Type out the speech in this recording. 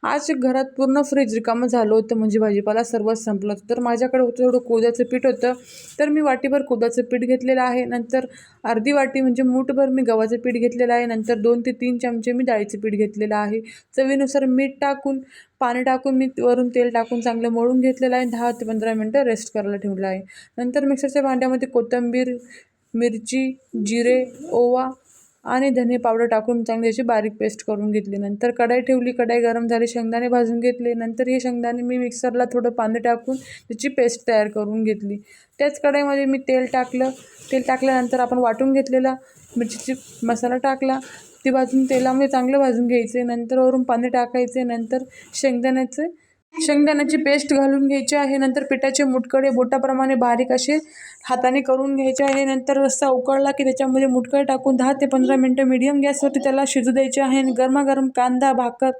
आज घरात पूर्ण फ्रीज रिकामं झालं होतं, म्हणजे भाजीपाला सर्वच संपलं होतं. तर माझ्याकडे होतं थोडं कोद्याचं पीठ होतं, तर मी वाटीभर कोद्याचं पीठ घेतलेलं आहे. नंतर अर्धी वाटी म्हणजे मूठभर मी गव्हाचं पीठ घेतलेलं आहे. नंतर 2 ते 3 चमचे मी डाळीचं पीठ घेतलेलं आहे. चवीनुसार मीठ टाकून, पाणी टाकून मी वरून तेल टाकून चांगलं मळून घेतलेलं आहे. 10 ते 15 मिनटं रेस्ट करायला ठेवलं आहे. नंतर मिक्सरच्या भांड्यामध्ये कोथिंबीर, मिरची, जिरे, ओवा आणि धने पावडर टाकून चांगली अशी बारीक पेस्ट करून घेतली. नंतर कढाई ठेवली, कढाई गरम झाली, शेंगदाणे भाजून घेतले. नंतर हे शेंगदाणे मी मिक्सरला थोडं पाणी टाकून त्याची पेस्ट तयार करून घेतली. त्याच कढईमध्ये मी तेल टाकलं. तेल टाकल्यानंतर आपण वाटून घेतलेला मिरचीची मसाला टाकला. ती भाजून तेलामध्ये चांगलं भाजून घ्यायचे. नंतर वरून पाणी टाकायचे. नंतर शेंगदाण्याची पेस्ट घालून घ्यायची आहे. नंतर पिठाचे मुठकडे बोटाप्रमाणे बारीक असे हाताने करून घ्यायचे आहे. नंतर रस्सा उकळला की त्याच्यामध्ये मुठकडे टाकून 10 ते 15 मिनटं मीडियम गॅसवरती त्याला शिजू द्यायचे आहे. आणि गरमागरम कांदा, भाकर